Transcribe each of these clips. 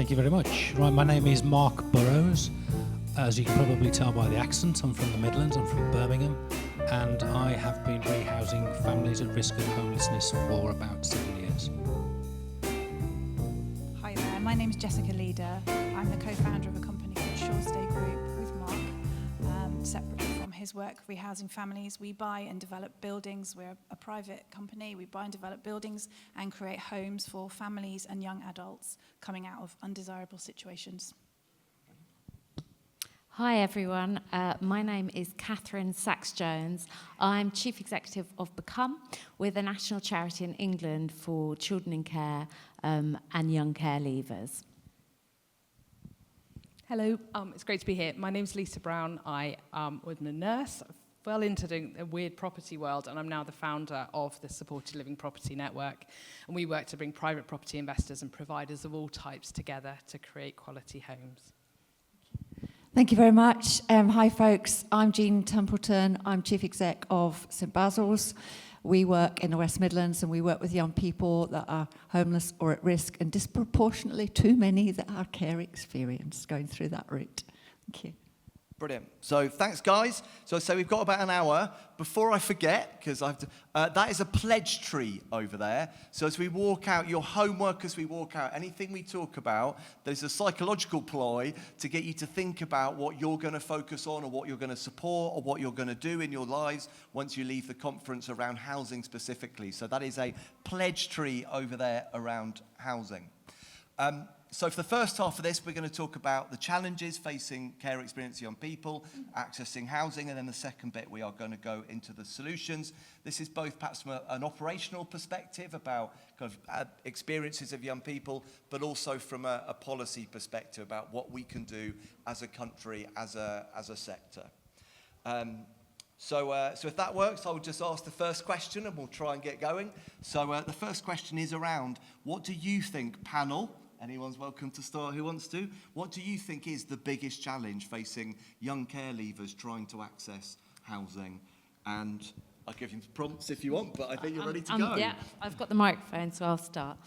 Thank you very much. Right, my name is Mark Burrows. As you can probably tell by the accent, I'm from the Midlands, I'm from Birmingham, and I have been rehousing families at risk of homelessness for about 7 years. Hi there, my name's Jessica Leader. I'm the co-founder of a company called SureStay Group with Mark. Separately from his work rehousing families, we buy and develop buildings. We're a private company. We buy and develop buildings and create homes for families and young adults coming out of undesirable situations. Hi everyone, my name is Katherine Sacks-jones. I'm Chief Executive of Become. We're the national charity in England for children in care and young care leavers. Hello, it's great to be here. My name's Lisa Brown. I was a nurse. I fell into the weird property world, and I'm now the founder of the Supported Living Property Network. And we work to bring private property investors and providers of all types together to create quality homes. Thank you very much. Hi folks, I'm Jean Templeton. I'm Chief Exec of St Basil's. We work in the West Midlands and we work with young people that are homeless or at risk, and disproportionately too many that are care experience going through that route. Thank you. Brilliant. So thanks, guys. So we've got about an hour. Before I forget, because that is a pledge tree over there. So as we walk out, your homework as we walk out, anything we talk about, there's a psychological ploy to get you to think about what you're going to focus on or what you're going to support or what you're going to do in your lives once you leave the conference around housing specifically. So that is a pledge tree over there around housing. So for the first half of this, we're going to talk about the challenges facing care experienced young people, accessing housing, and then the second bit we are going to go into the solutions. This is both perhaps from an operational perspective about kind of experiences of young people, but also from a policy perspective about what we can do as a country, as a sector. So if that works, I will just ask the first question and we'll try and get going. So the first question is around, what do you think, panel? Anyone's welcome to start who wants to. What do you think is the biggest challenge facing young care leavers trying to access housing? And I'll give you prompts if you want, but I think you're ready to go. Yeah, I've got the microphone, so I'll start.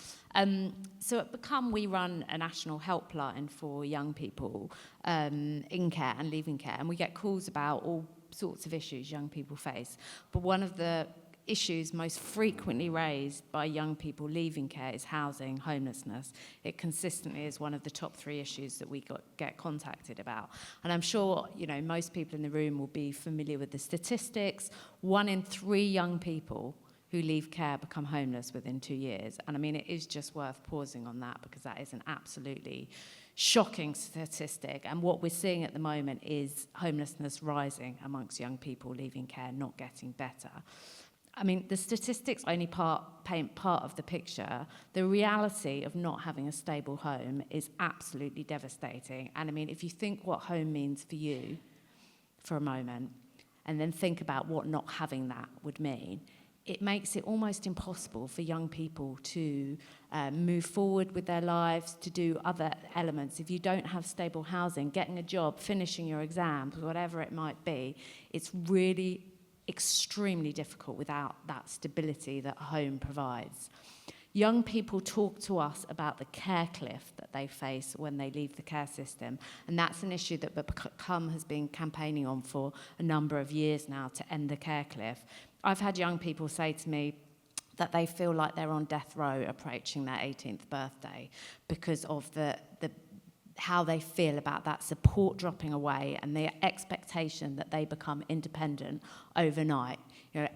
So at Become, we run a national helpline for young people in care and leaving care, and we get calls about all sorts of issues young people face. But one of the issues most frequently raised by young people leaving care is housing, homelessness. It consistently is one of the top 3 issues that we get contacted about. And I'm sure, most people in the room will be familiar with the statistics. 1 in 3 young people who leave care become homeless within 2 years. And I mean, it is just worth pausing on that because that is an absolutely shocking statistic. And what we're seeing at the moment is homelessness rising amongst young people leaving care, not getting better. I mean, the statistics only paint part of the picture. The reality of not having a stable home is absolutely devastating. And I mean, if you think what home means for you for a moment, and then think about what not having that would mean, it makes it almost impossible for young people to move forward with their lives, to do other elements. If you don't have stable housing, getting a job, finishing your exams, whatever it might be, it's really extremely difficult without that stability that a home provides. Young people talk to us about the care cliff that they face when they leave the care system, and that's an issue that Become has been campaigning on for a number of years now to end the care cliff. I've had young people say to me that they feel like they're on death row approaching their 18th birthday because of the how they feel about that support dropping away and the expectation that they become independent overnight.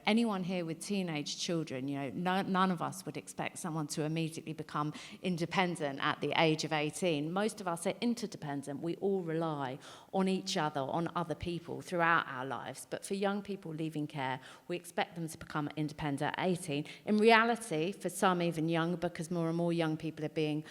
Anyone here with teenage children, none of us would expect someone to immediately become independent at the age of 18. Most of us are interdependent. We all rely on each other, on other people throughout our lives. But for young people leaving care, we expect them to become independent at 18. In reality, for some even younger, because more and more young people are being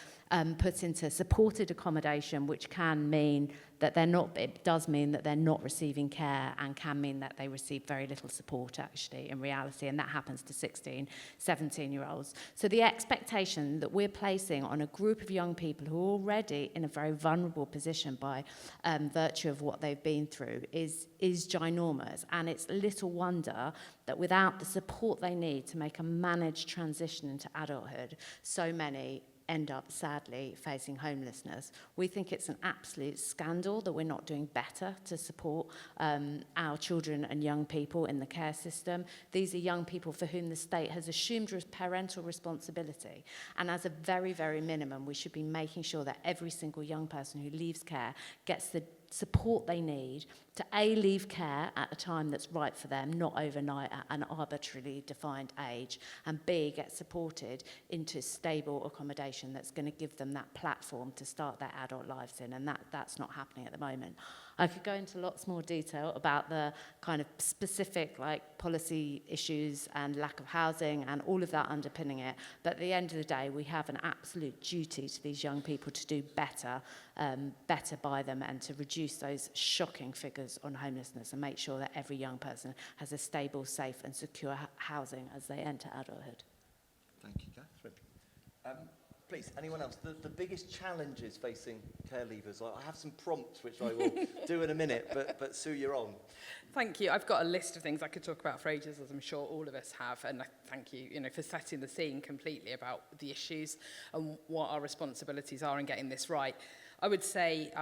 put into supported accommodation, which can mean that it does mean that they're not receiving care and can mean that they receive very little support actually in reality, and that happens to 16, 17-year-olds. So the expectation that we're placing on a group of young people who are already in a very vulnerable position by virtue of what they've been through is ginormous, and it's little wonder that without the support they need to make a managed transition into adulthood, so many end up sadly facing homelessness. We think it's an absolute scandal that we're not doing better to support our children and young people in the care system. These are young people for whom the state has assumed parental responsibility, and as a very, very minimum, we should be making sure that every single young person who leaves care gets the support they need to A, leave care at a time that's right for them, not overnight at an arbitrarily defined age, and B, get supported into stable accommodation that's going to give them that platform to start their adult lives in, and that's not happening at the moment. I could go into lots more detail about the kind of specific policy issues and lack of housing and all of that underpinning it, but at the end of the day, we have an absolute duty to these young people to do better by them and to reduce those shocking figures on homelessness and make sure that every young person has a stable, safe and secure housing as they enter adulthood. Thank you, Katherine. Please, anyone else? The biggest challenges facing care leavers? I have some prompts which I will do in a minute, but Sue, you're on. Thank you. I've got a list of things I could talk about for ages, as I'm sure all of us have, and I thank you, for setting the scene completely about the issues and what our responsibilities are in getting this right. I would say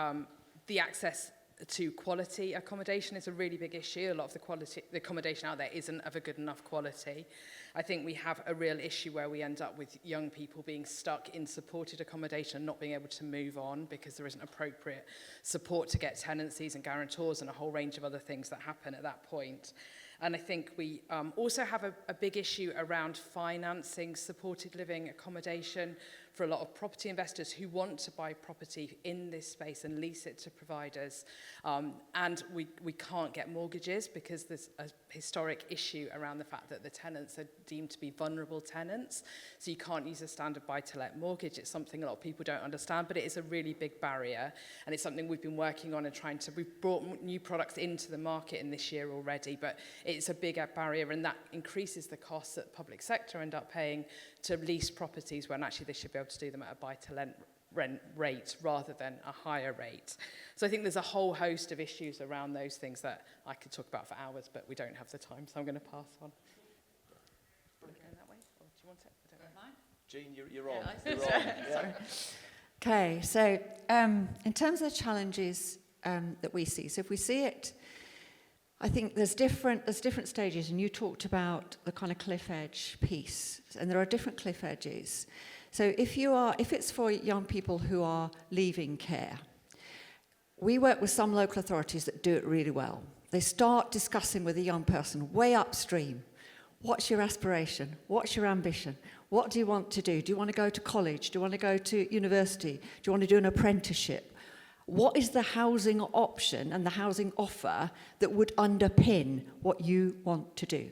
the access to quality accommodation is a really big issue. A lot of the accommodation out there isn't of a good enough quality. I think we have a real issue where we end up with young people being stuck in supported accommodation and not being able to move on because there isn't appropriate support to get tenancies and guarantors and a whole range of other things that happen at that point. And I think we also have a big issue around financing supported living accommodation for a lot of property investors who want to buy property in this space and lease it to providers. And we can't get mortgages because there's a historic issue around the fact that the tenants are deemed to be vulnerable tenants. So you can't use a standard buy-to-let mortgage. It's something a lot of people don't understand, but it is a really big barrier. And it's something we've been working on and we've brought new products into the market in this year already, but it's a bigger barrier, and that increases the costs that the public sector end up paying to lease properties when actually they should be able to do them at a buy-to-let rent rate rather than a higher rate. So I think there's a whole host of issues around those things that I could talk about for hours, but we don't have the time, so I'm going to pass on. Going that way, or do you want it? I don't know. Jean, you're on. You're on. Yeah. Okay, so in terms of the challenges that we see, so if we see it, I think there's different stages, and you talked about the kind of cliff edge piece, and there are different cliff edges. So if it's for young people who are leaving care, we work with some local authorities that do it really well. They start discussing with a young person way upstream. What's your aspiration? What's your ambition? What do you want to do? Do you want to go to college? Do you want to go to university? Do you want to do an apprenticeship? What is the housing option and the housing offer that would underpin what you want to do?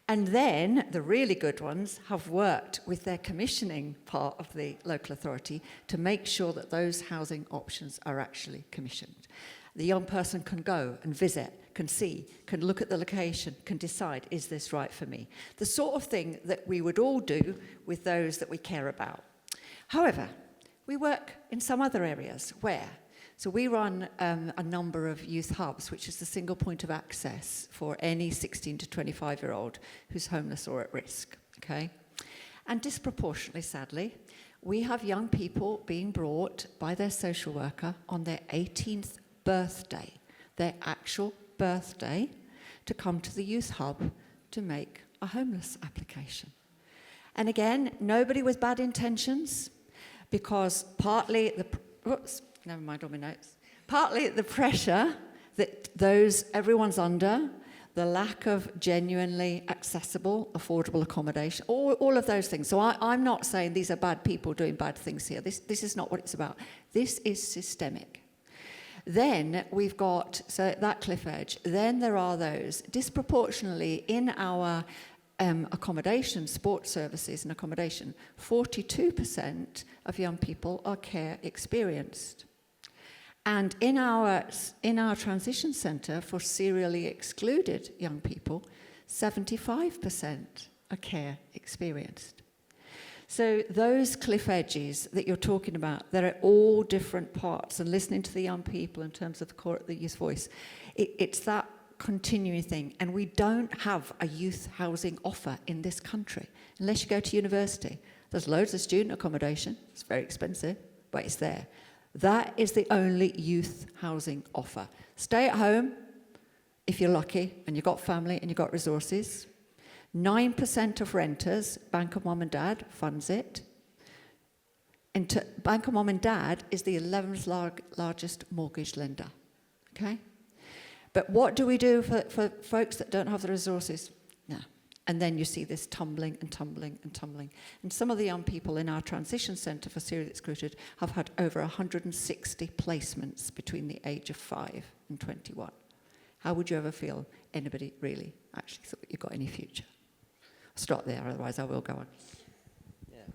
And then the really good ones have worked with their commissioning part of the local authority to make sure that those housing options are actually commissioned. The young person can go and visit, can see, can look at the location, can decide, is this right for me? The sort of thing that we would all do with those that we care about. However, we work in some other areas where so we run a number of youth hubs, which is the single point of access for any 16 to 25-year-old who's homeless or at risk, okay? And disproportionately, sadly, we have young people being brought by their social worker on their 18th birthday, their actual birthday, to come to the youth hub to make a homeless application. And again, nobody with bad intentions, because partly never mind all my notes. Partly the pressure that everyone's under, the lack of genuinely accessible, affordable accommodation, all of those things. So I'm not saying these are bad people doing bad things here. This is not what it's about. This is systemic. Then we've got, so that cliff edge, then there are those disproportionately in our accommodation, sports services and accommodation, 42% of young people are care experienced. And in our transition centre for serially excluded young people, 75% are care experienced. So those cliff edges that you're talking about, they're at all different parts, and listening to the young people in terms of the youth voice, it's that continuing thing. And we don't have a youth housing offer in this country. Unless you go to university, There's loads of student accommodation. It's very expensive, but it's there. That is the only youth housing offer. Stay at home if you're lucky and you've got family and you've got resources. 9% of renters, Bank of Mum and Dad funds it. Bank of Mum and Dad is the 11th largest mortgage lender. Okay? But what do we do for folks that don't have the resources? No. And then you see this tumbling and tumbling and tumbling. And some of the young people in our transition centre for seriously excluded have had over 160 placements between the age of 5 and 21. How would you ever feel anybody really actually thought you got any future? I'll stop there, otherwise I will go on.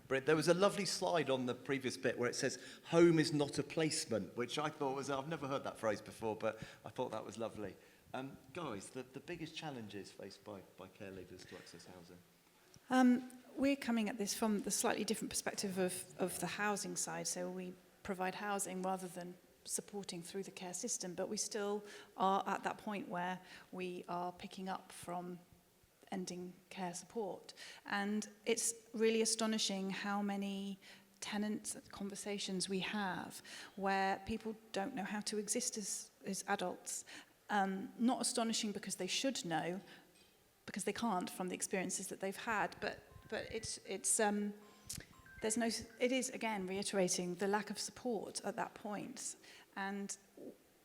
Britt, there was a lovely slide on the previous bit where it says, home is not a placement, which I thought was, I've never heard that phrase before, but I thought that was lovely. Guys, the biggest challenges faced by care leavers to access housing? We're coming at this from the slightly different perspective of the housing side. So we provide housing rather than supporting through the care system, but we still are at that point where we are picking up from ending care support. And it's really astonishing how many tenants conversations we have where people don't know how to exist as adults. Not astonishing because they should know, because they can't from the experiences that they've had, but it is again reiterating the lack of support at that point. And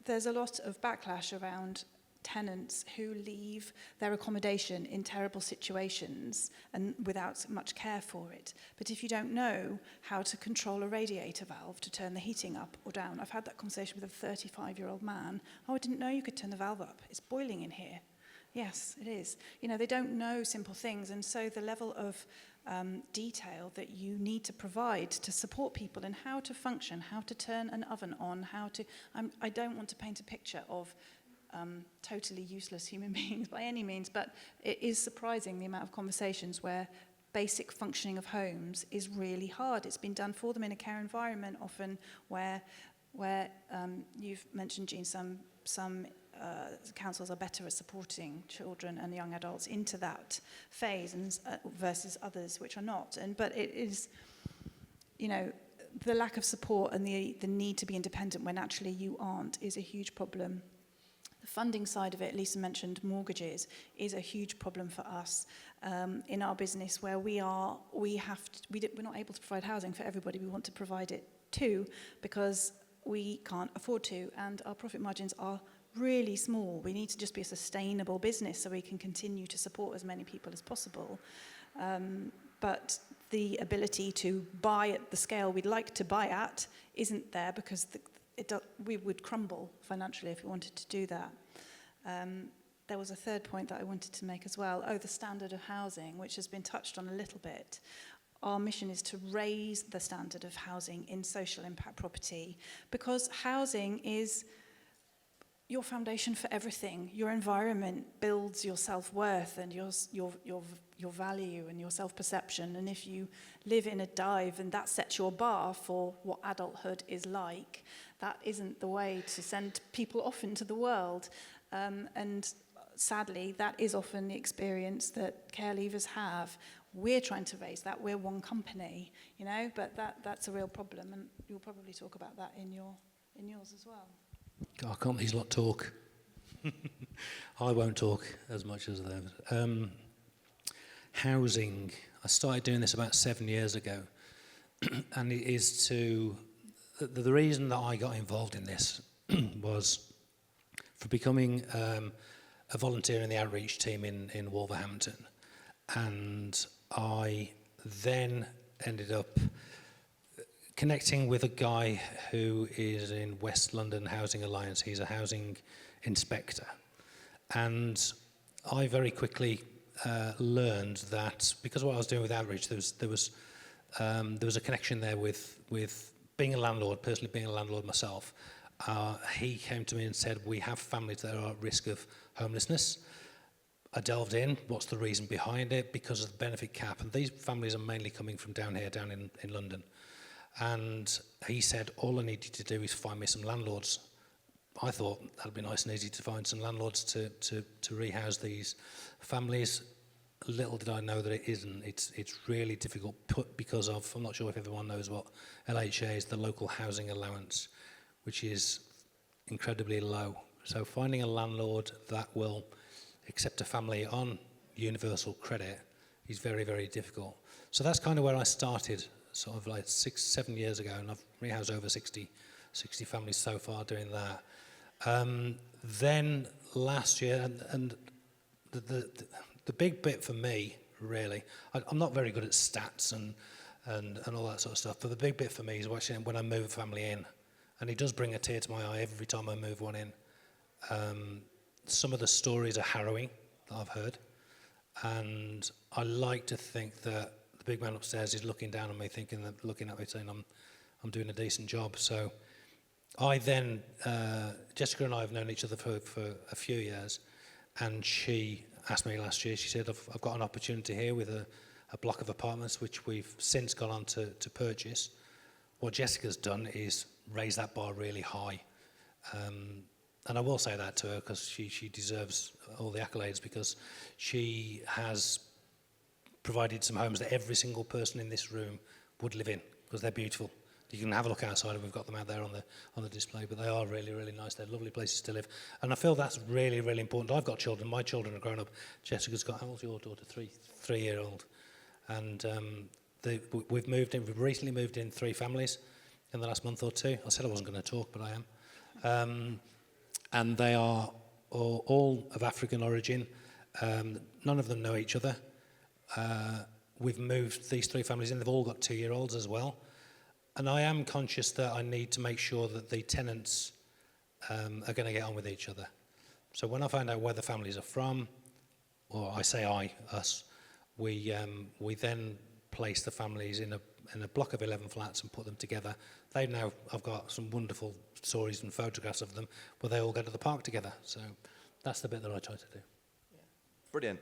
there's a lot of backlash around tenants who leave their accommodation in terrible situations and without much care for it. But if you don't know how to control a radiator valve to turn the heating up or down, I've had that conversation with a 35-year-old man. Oh, I didn't know you could turn the valve up. It's boiling in here. Yes, it is. You know, they don't know simple things, and so the level of detail that you need to provide to support people in how to function, how to turn an oven on, how to... I don't want to paint a picture of totally useless human beings by any means, but it is surprising the amount of conversations where basic functioning of homes is really hard. It's been done for them in a care environment often where you've mentioned, Jean, some councils are better at supporting children and young adults into that phase and versus others which are not. But it is, you know, the lack of support and the need to be independent when actually you aren't is a huge problem. The funding side of it, Lisa mentioned mortgages, is a huge problem for us in our business where we're not able to provide housing for everybody we want to provide it to because we can't afford to, and our profit margins are really small. We need to just be a sustainable business so we can continue to support as many people as possible. But the ability to buy at the scale we'd like to buy at isn't there because we would crumble financially if we wanted to do that. There was a third point that I wanted to make as well. The standard of housing, which has been touched on a little bit. Our mission is to raise the standard of housing in social impact property because housing is your foundation for everything. Your environment builds your self-worth and your value and your self-perception. And if you live in a dive and that sets your bar for what adulthood is like, that isn't the way to send people off into the world. And sadly, that is often the experience that care leavers have. We're trying to raise that. We're one company, you know, but that's a real problem. And you'll probably talk about that in yours as well. God, can't these lot talk? I won't talk as much as them. Housing. I started doing this about 7 years ago. And it is to... The reason that I got involved in this was for becoming a volunteer in the outreach team in Wolverhampton. And I then ended up connecting with a guy who is in West London Housing Alliance. He's a housing inspector. And I very quickly learned that because of what I was doing with outreach, there was a connection there with being a landlord, personally being a landlord myself. He came to me and said, we have families that are at risk of homelessness. I delved in, what's the reason behind it? Because of the benefit cap. And these families are mainly coming from down here, down in London. And he said, all I need you to do is find me some landlords. I thought that'd be nice and easy to find some landlords to rehouse these families. little did I know that it isn't. It's really difficult because of, I'm not sure if everyone knows what LHA is, the local housing allowance, which is incredibly low. So finding a landlord that will accept a family on universal credit is very, very difficult. So that's kind of where I started, sort of like 6-7 years ago, and I've rehoused over 60 families so far doing that. Then last year, and the big bit for me, really, I'm not very good at stats and all that sort of stuff, but the big bit for me is watching when I move a family in, and it does bring a tear to my eye every time I move one in. Some of the stories are harrowing that I've heard, and I like to think that the big man upstairs is looking down on me, looking at me saying I'm doing a decent job. So I then, Jessica and I have known each other for a few years, and she asked me last year, she said, I've got an opportunity here with a block of apartments which we've since gone on to purchase. What Jessica's done is raise that bar really high. And I will say that to her because she deserves all the accolades, because she has provided some homes that every single person in this room would live in, because they're beautiful. You can have a look outside, and we've got them out there on the display, but they are really, really nice. They're lovely places to live. And I feel that's really, really important. I've got children. My children are grown up. Jessica's got, how old's your daughter? Three-year-old. And we've recently moved in 3 families in the last month or 2. I said I wasn't going to talk, but I am. And they are all of African origin. None of them know each other. We've moved these 3 families in. They've all got 2-year-olds as well. And I am conscious that I need to make sure that the tenants are going to get on with each other. So when I find out where the families are from, or I say us, we then place the families in a block of 11 flats and put them together. I've got some wonderful stories and photographs of them where they all go to the park together. So that's the bit that I try to do. Yeah. Brilliant.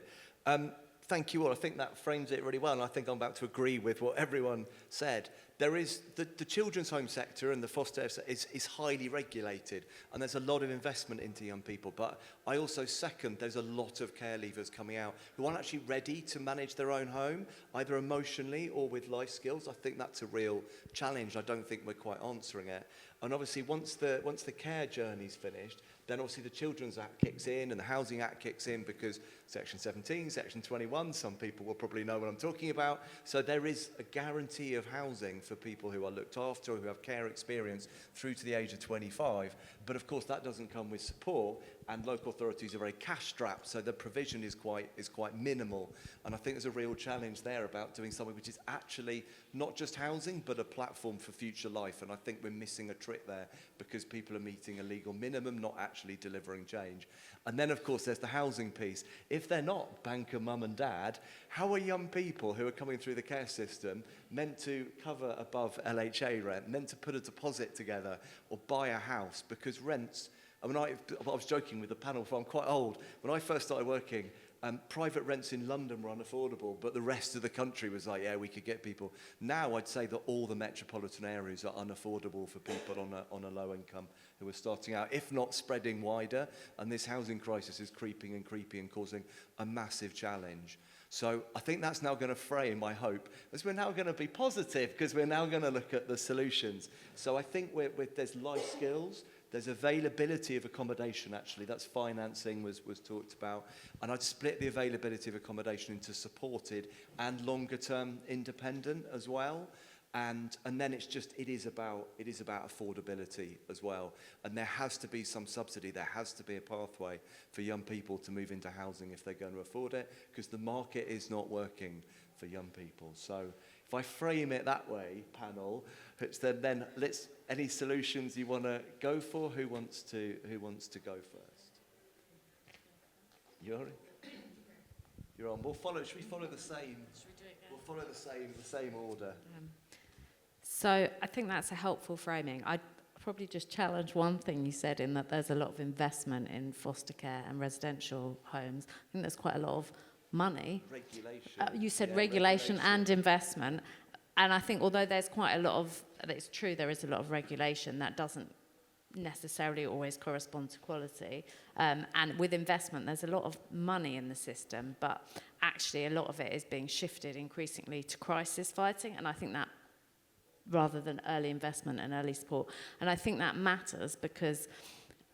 Thank you all. I think that frames it really well, and I think I'm about to agree with what everyone said. There is the children's home sector and the foster is highly regulated, and there's a lot of investment into young people. But I also second there's a lot of care leavers coming out who aren't actually ready to manage their own home, either emotionally or with life skills. I think that's a real challenge. I don't think we're quite answering it. And obviously, once the care journey's finished, then obviously the Children's Act kicks in and the Housing Act kicks in, because Section 17, Section 21, some people will probably know what I'm talking about. So there is a guarantee of housing for people who are looked after or who have care experience through to the age of 25. But of course, that doesn't come with support, and local authorities are very cash-strapped, so the provision is quite minimal. And I think there's a real challenge there about doing something which is actually not just housing, but a platform for future life. And I think we're missing a trick there, because people are meeting a legal minimum, not actually delivering change. And then, of course, there's the housing piece. If they're not banker mum and dad, how are young people who are coming through the care system meant to cover above LHA rent, meant to put a deposit together or buy a house? Because rents, I mean, I was joking with the panel, for I'm quite old. When I first started working, private rents in London were unaffordable, but the rest of the country was like, yeah, we could get people. Now I'd say that all the metropolitan areas are unaffordable for people on a low income who are starting out, if not spreading wider. And this housing crisis is creeping and causing a massive challenge. So I think that's now going to frame, I hope, as we're now going to be positive, because we're now going to look at the solutions. So I think there's life skills. There's availability of accommodation, actually. That's financing was talked about. And I'd split the availability of accommodation into supported and longer-term independent as well. And then it is about affordability as well. And there has to be some subsidy. There has to be a pathway for young people to move into housing if they're going to afford it, because the market is not working for young people. So if I frame it that way, panel, then let's, any solutions you want to go for? Who wants to go first? You're on. Should we follow the same? We'll follow the same order. So I think that's a helpful framing. I'd probably just challenge one thing you said, in that there's a lot of investment in foster care and residential homes. I think there's quite a lot of money. Regulation. You said regulation and investment. And I think although there's quite a lot of, it's true there is a lot of regulation, that doesn't necessarily always correspond to quality. And with investment, there's a lot of money in the system, but actually a lot of it is being shifted increasingly to crisis fighting, and I think that rather than early investment and early support. And I think that matters because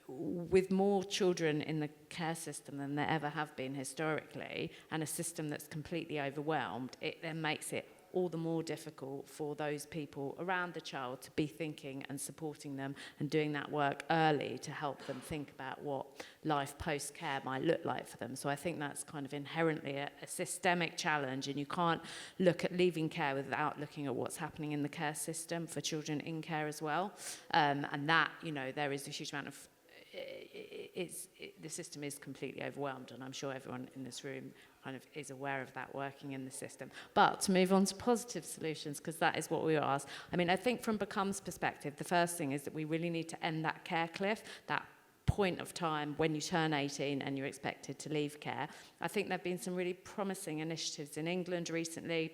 with more children in the care system than there ever have been historically, and a system that's completely overwhelmed, it then makes it all the more difficult for those people around the child to be thinking and supporting them and doing that work early to help them think about what life post-care might look like for them. So I think that's kind of inherently a systemic challenge, and you can't look at leaving care without looking at what's happening in the care system for children in care as well. And that, you know, there is a huge amount of the system is completely overwhelmed, and I'm sure everyone in this room kind of is aware of that working in the system. But to move on to positive solutions, because that is what we were asked. I mean, I think from Become's perspective, the first thing is that we really need to end that care cliff, that point of time when you turn 18 and you're expected to leave care. I think there have been some really promising initiatives in England recently,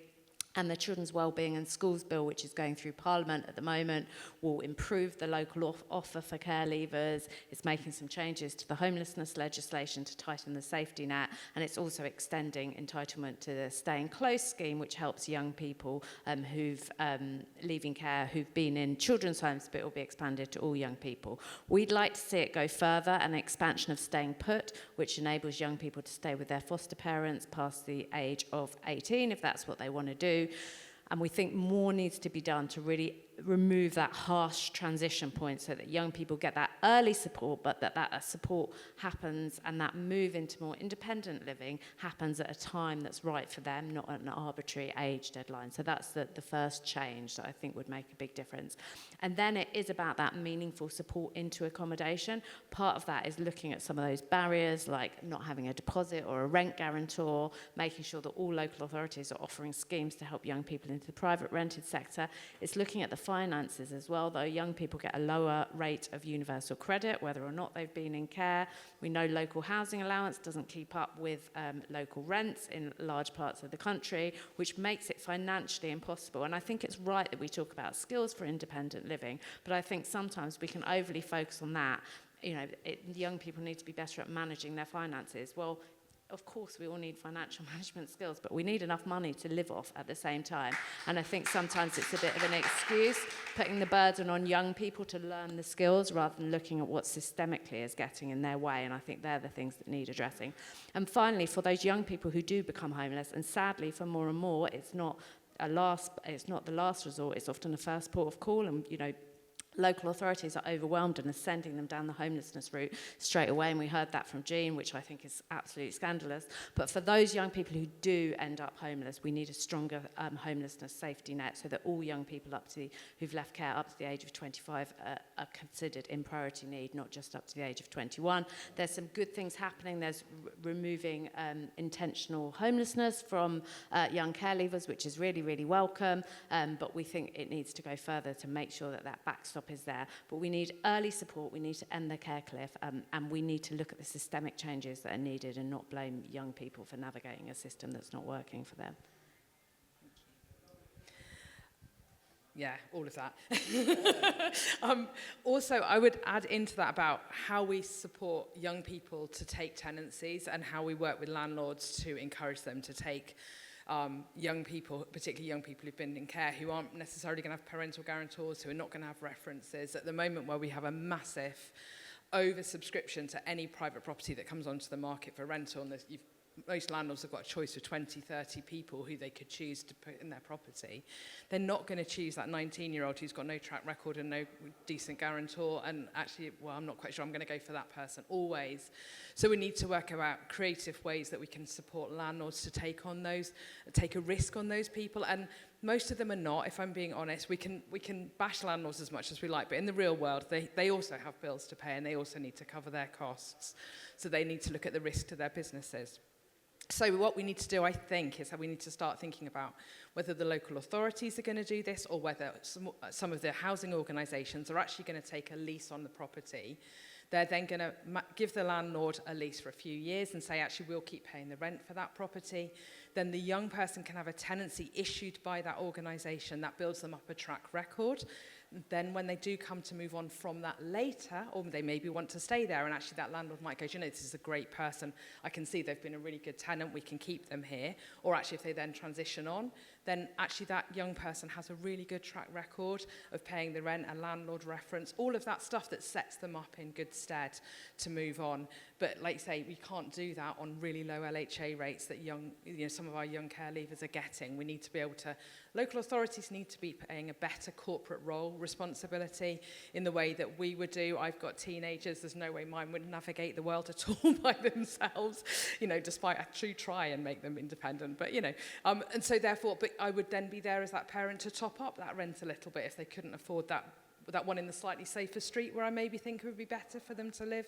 and the Children's Wellbeing and Schools Bill, which is going through Parliament at the moment, will improve the local offer for care leavers. It's making some changes to the homelessness legislation to tighten the safety net, and it's also extending entitlement to the Staying Close scheme, which helps young people who've leaving care, who've been in children's homes, but it will be expanded to all young people. We'd like to see it go further, an expansion of Staying Put, which enables young people to stay with their foster parents past the age of 18, if that's what they want to do. And we think more needs to be done to really remove that harsh transition point so that young people get that early support, but that support happens and that move into more independent living happens at a time that's right for them, not at an arbitrary age deadline. So that's the first change that I think would make a big difference. And then it is about that meaningful support into accommodation. Part of that is looking at some of those barriers, like not having a deposit or a rent guarantor, making sure that all local authorities are offering schemes to help young people into the private rented sector. It's looking at the finances as well, though. Young people get a lower rate of universal credit, whether or not they've been in care. We know local housing allowance doesn't keep up with local rents in large parts of the country, which makes it financially impossible. And I think it's right that we talk about skills for independent living, but I think sometimes we can overly focus on that. You know, young people need to be better at managing their finances. Well, of course, we all need financial management skills, but we need enough money to live off at the same time. And I think sometimes it's a bit of an excuse, putting the burden on young people to learn the skills rather than looking at what systemically is getting in their way. And I think they're the things that need addressing. And finally, for those young people who do become homeless, and sadly for more and more, it's not the last resort, it's often a first port of call. And, you know, local authorities are overwhelmed and are sending them down the homelessness route straight away, and we heard that from Jean, which I think is absolutely scandalous. But for those young people who do end up homeless, we need a stronger homelessness safety net so that all young people who've left care up to the age of 25 are considered in priority need, not just up to the age of 21. There's some good things happening. There's removing intentional homelessness from young care leavers, which is really, really welcome, but we think it needs to go further to make sure that that backstop is there. But we need early support, we need to end the care cliff, and we need to look at the systemic changes that are needed and not blame young people for navigating a system that's not working for them. Yeah, all of that. Also, I would add into that about how we support young people to take tenancies and how we work with landlords to encourage them to take young people, particularly young people who've been in care, who aren't necessarily going to have parental guarantors, who are not going to have references. At the moment where we have a massive oversubscription to any private property that comes onto the market for rental, and most landlords have got a choice of 20, 30 people who they could choose to put in their property. They're not going to choose that 19-year-old who's got no track record and no decent guarantor, and actually, well, I'm not quite sure I'm going to go for that person, always. So we need to work about creative ways that we can support landlords to take a risk on those people, and most of them are not, if I'm being honest. We can bash landlords as much as we like, but in the real world, they also have bills to pay, and they also need to cover their costs. So they need to look at the risk to their businesses. So what we need to do, I think, is that we need to start thinking about whether the local authorities are going to do this or whether some of the housing organisations are actually going to take a lease on the property. They're then going to give the landlord a lease for a few years and say, actually, we'll keep paying the rent for that property. Then the young person can have a tenancy issued by that organisation that builds them up a track record. Then when they do come to move on from that later, or they maybe want to stay there, and actually that landlord might go, this is a great person, I can see they've been a really good tenant, we can keep them here. Or actually if they then transition on, then actually that young person has a really good track record of paying the rent, a landlord reference, all of that stuff that sets them up in good stead to move on. But like you say, we can't do that on really low LHA rates that some of our young care leavers are getting. We need to be able to, local authorities need to be playing a better corporate role, responsibility in the way that we would do. I've got teenagers, there's no way mine would navigate the world at all by themselves, despite I do try and make them independent, but and so therefore, but I would then be there as that parent to top up that rent a little bit if they couldn't afford that one in the slightly safer street where I maybe think it would be better for them to live.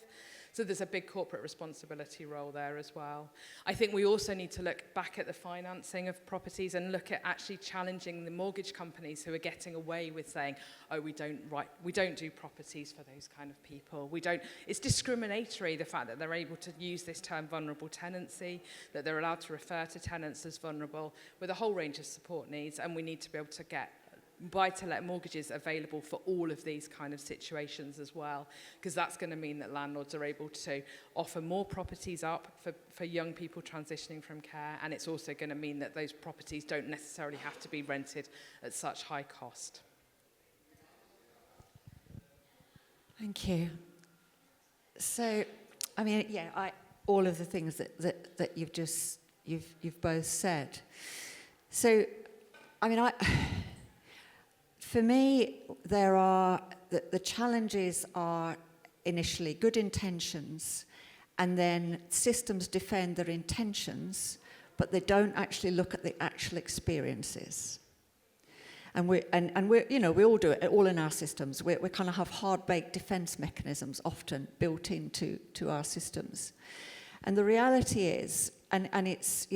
So there's a big corporate responsibility role there as well. I think we also need to look back at the financing of properties and look at actually challenging the mortgage companies who are getting away with saying, we don't do properties for those kind of people. It's discriminatory, the fact that they're able to use this term vulnerable tenancy, that they're allowed to refer to tenants as vulnerable with a whole range of support needs, and we need to be able to get buy-to-let mortgages available for all of these kind of situations as well, because that's going to mean that landlords are able to offer more properties up for young people transitioning from care, and it's also going to mean that those properties don't necessarily have to be rented at such high cost. Thank you. So, all of the things that you've both said. So, for me, the challenges are initially good intentions, and then systems defend their intentions, but they don't actually look at the actual experiences. And we all do it, all in our systems. We kind of have hard-baked defense mechanisms often built into our systems. And the reality is, and it's,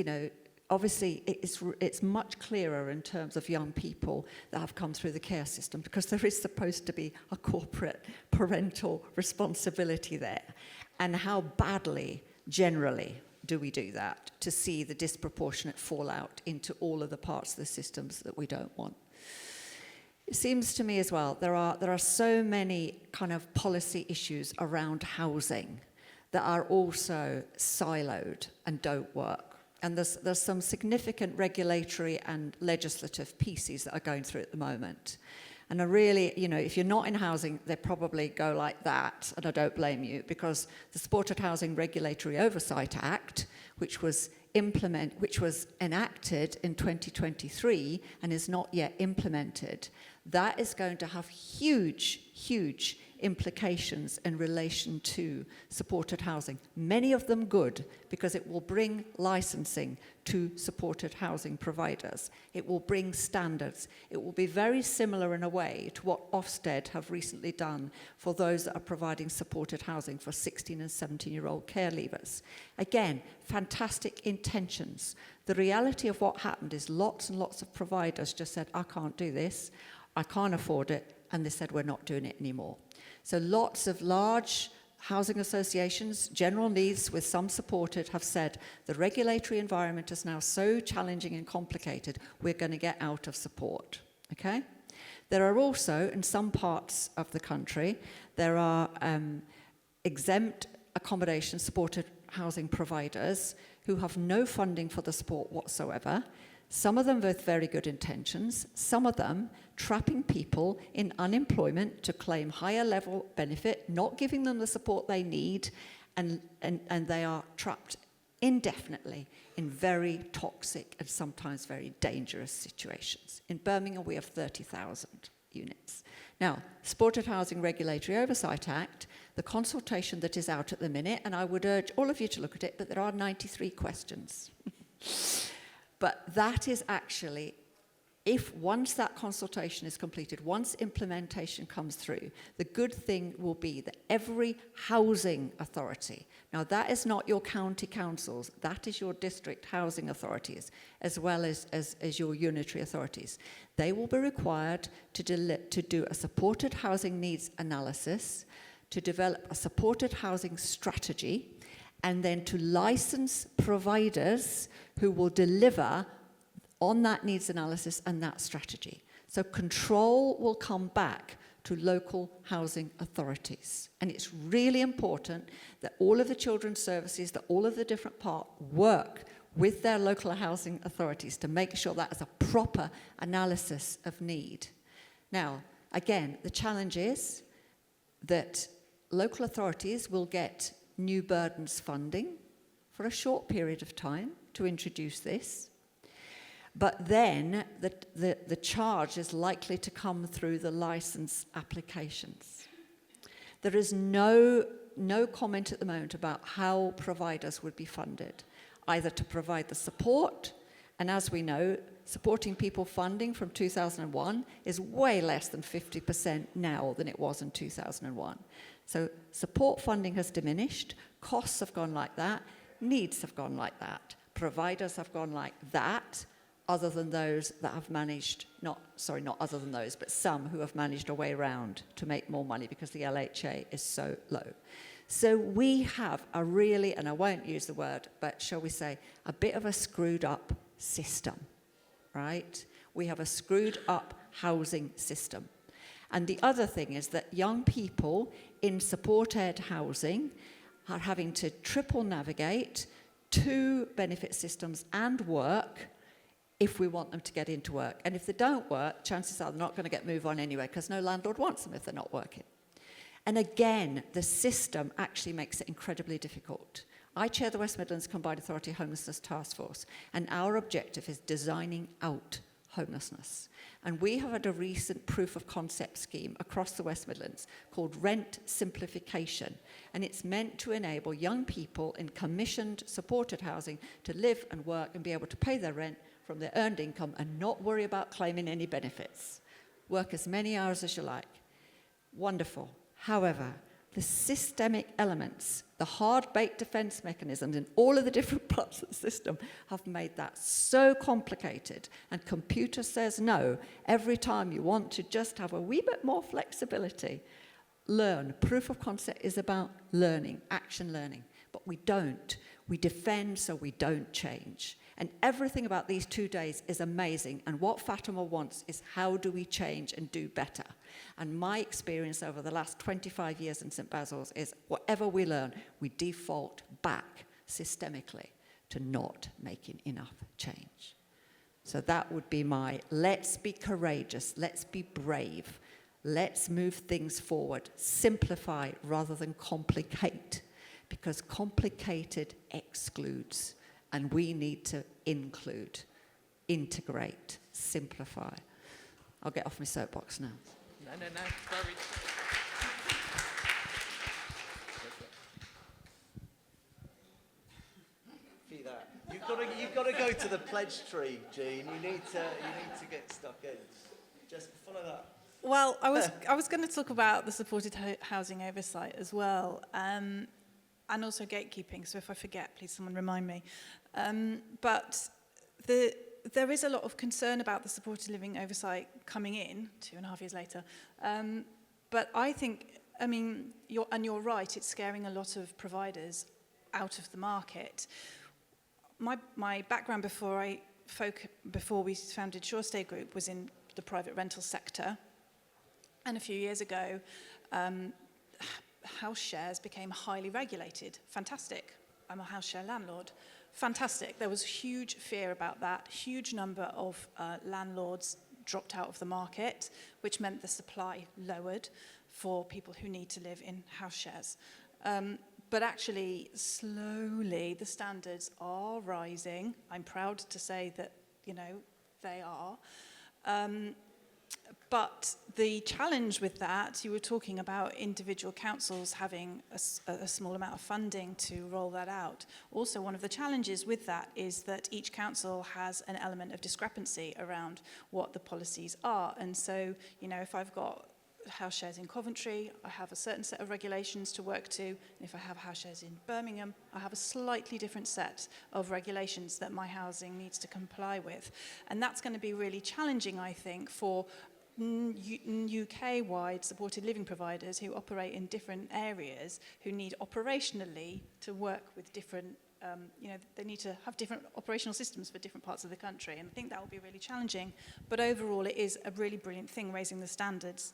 obviously, it's much clearer in terms of young people that have come through the care system, because there is supposed to be a corporate parental responsibility there. And how badly, generally, do we do that to see the disproportionate fallout into all of the parts of the systems that we don't want? It seems to me as well, there are so many kind of policy issues around housing that are also siloed and don't work. And there's some significant regulatory and legislative pieces that are going through at the moment. And I really, if you're not in housing, they probably go like that, and I don't blame you, because the Supported Housing Regulatory Oversight Act, which was enacted in 2023 and is not yet implemented, that is going to have huge, huge implications in relation to supported housing. Many of them good, because it will bring licensing to supported housing providers. It will bring standards. It will be very similar in a way to what Ofsted have recently done for those that are providing supported housing for 16 and 17-year-old care leavers. Again, fantastic intentions. The reality of what happened is lots and lots of providers just said, I can't do this, I can't afford it, and they said, we're not doing it anymore. So lots of large housing associations, general needs with some supported, have said the regulatory environment is now so challenging and complicated, we're going to get out of support. Okay? There are also, in some parts of the country, there are exempt accommodation supported housing providers who have no funding for the support whatsoever. Some of them with very good intentions, some of them trapping people in unemployment to claim higher level benefit, not giving them the support they need, and they are trapped indefinitely in very toxic and sometimes very dangerous situations. In Birmingham, we have 30,000 units. Now, Supported Housing Regulatory Oversight Act, the consultation that is out at the minute, and I would urge all of you to look at it, but there are 93 questions. But that is actually, once that consultation is completed, once implementation comes through, the good thing will be that every housing authority, now that is not your county councils, that is your district housing authorities, as well as your unitary authorities, they will be required to do a supported housing needs analysis, to develop a supported housing strategy, and then to license providers who will deliver on that needs analysis and that strategy. So control will come back to local housing authorities. And it's really important that all of the children's services, that all of the different parts work with their local housing authorities to make sure that is a proper analysis of need. Now, again, the challenge is that local authorities will get new burdens funding for a short period of time to introduce this. But then the charge is likely to come through the license applications. There is no comment at the moment about how providers would be funded, either to provide the support, and as we know, supporting people funding from 2001 is way less than 50% now than it was in 2001. So support funding has diminished, costs have gone like that, needs have gone like that, providers have gone like that, other than those that have managed, not other than those, but some who have managed a way around to make more money because the LHA is so low. So we have a really, and I won't use the word, but shall we say, a bit of a screwed up system, right? We have a screwed up housing system. And the other thing is that young people in supported housing are having to triple navigate 2 benefit systems and work if we want them to get into work. And if they don't work, chances are they're not going to get move on anyway because no landlord wants them if they're not working. And again, the system actually makes it incredibly difficult. I chair the West Midlands Combined Authority Homelessness Task Force, and our objective is designing out homelessness. And we have had a recent proof of concept scheme across the West Midlands called Rent Simplification. And it's meant to enable young people in commissioned supported housing to live and work and be able to pay their rent from their earned income and not worry about claiming any benefits. Work as many hours as you like. Wonderful. However, the systemic elements, the hard-baked defence mechanisms in all of the different parts of the system have made that so complicated. And computer says no every time you want to just have a wee bit more flexibility. Learn. Proof of concept is about learning, action learning. But we don't. We defend so we don't change. And everything about these 2 days is amazing. And what Fatima wants is how do we change and do better? And my experience over the last 25 years in St Basil's is whatever we learn, we default back systemically to not making enough change. So that would be my, let's be courageous, let's be brave, let's move things forward, simplify rather than complicate, because complicated excludes. And we need to include, integrate, simplify. I'll get off my soapbox now. No. Very. See that? You've got to go to the pledge tree, Jean. You need to get stuck in. Just follow that. Well, I was going to talk about the supported housing oversight as well, and also gatekeeping. So if I forget, please someone remind me. But there is a lot of concern about the supported living oversight coming in 2.5 years later. But I think, you're right, it's scaring a lot of providers out of the market. My background before we founded SureStay Group was in the private rental sector. And a few years ago, house shares became highly regulated. Fantastic. I'm a house share landlord. Fantastic. There was huge fear about that. Huge number of landlords dropped out of the market, which meant the supply lowered for people who need to live in house shares. But actually, slowly, the standards are rising. I'm proud to say that, they are. But the challenge with that, you were talking about individual councils having a small amount of funding to roll that out. Also, one of the challenges with that is that each council has an element of discrepancy around what the policies are. And so, if I've got house shares in Coventry, I have a certain set of regulations to work to. And if I have house shares in Birmingham, I have a slightly different set of regulations that my housing needs to comply with. And that's going to be really challenging, I think, for UK-wide supported living providers who operate in different areas, who need operationally to work with different they need to have different operational systems for different parts of the country, and I think that will be really challenging. But overall, it is a really brilliant thing, raising the standards.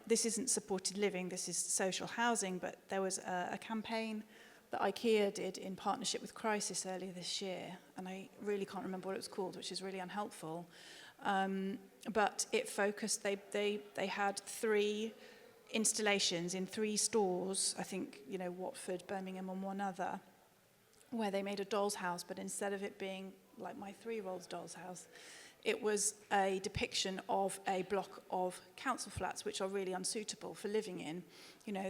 This isn't supported living, this is social housing, but there was a campaign that IKEA did in partnership with Crisis earlier this year, and I really can't remember what it was called, which is really unhelpful. But it focused, they had 3 installations in 3 stores, I think, Watford, Birmingham and one other, where they made a doll's house, but instead of it being like my 3-year-old's doll's house, it was a depiction of a block of council flats which are really unsuitable for living in.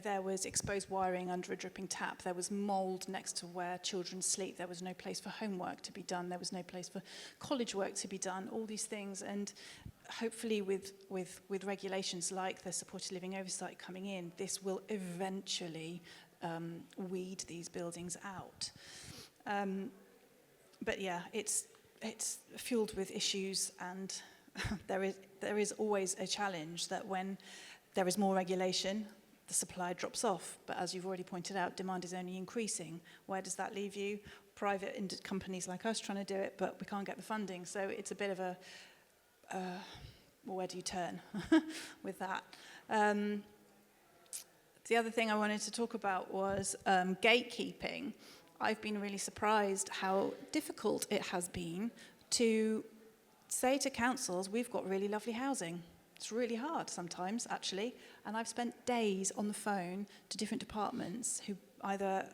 There was exposed wiring under a dripping tap. There was mould next to where children sleep. There was no place for homework to be done. There was no place for college work to be done. All these things. And hopefully with regulations like the supported living oversight coming in, this will eventually weed these buildings out. But yeah, it's fueled with issues, and there is always a challenge that when there is more regulation, the supply drops off. But as you've already pointed out, demand is only increasing. Where does that leave you? Private companies like us trying to do it, but we can't get the funding. So it's a bit of a, where do you turn with that? The other thing I wanted to talk about was gatekeeping. I've been really surprised how difficult it has been to say to councils, we've got really lovely housing. It's really hard sometimes, actually. And I've spent days on the phone to different departments who either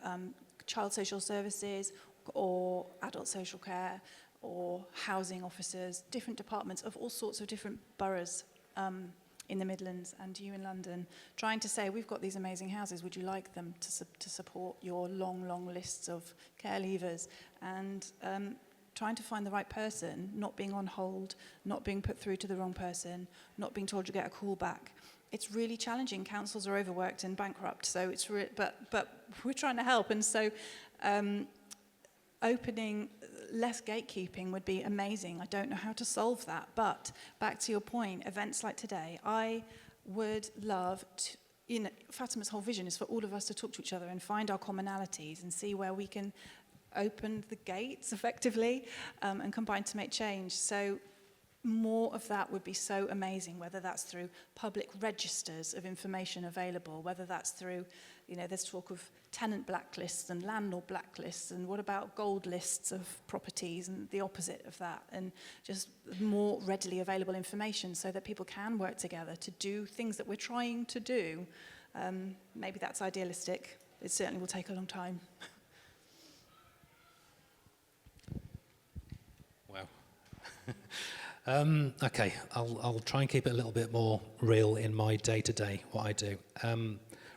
child social services or adult social care or housing officers, different departments of all sorts of different boroughs in the Midlands and you in London, trying to say, we've got these amazing houses, would you like them to support your long, long lists of care leavers? And trying to find the right person, not being on hold, not being put through to the wrong person, not being told you get a call back. It's really challenging. Councils are overworked and bankrupt, so it's but we're trying to help. And so opening less gatekeeping would be amazing. I don't know how to solve that, but back to your point, events like today, I would love to, Fatima's whole vision is for all of us to talk to each other and find our commonalities and see where we can open the gates effectively and combine to make change. So more of that would be so amazing, whether that's through public registers of information available, whether that's through, there's talk of tenant blacklists and landlord blacklists, and what about gold lists of properties and the opposite of that, and just more readily available information so that people can work together to do things that we're trying to do. Maybe that's idealistic. It certainly will take a long time. Wow. Okay, I'll try and keep it a little bit more real in my day-to-day, what I do.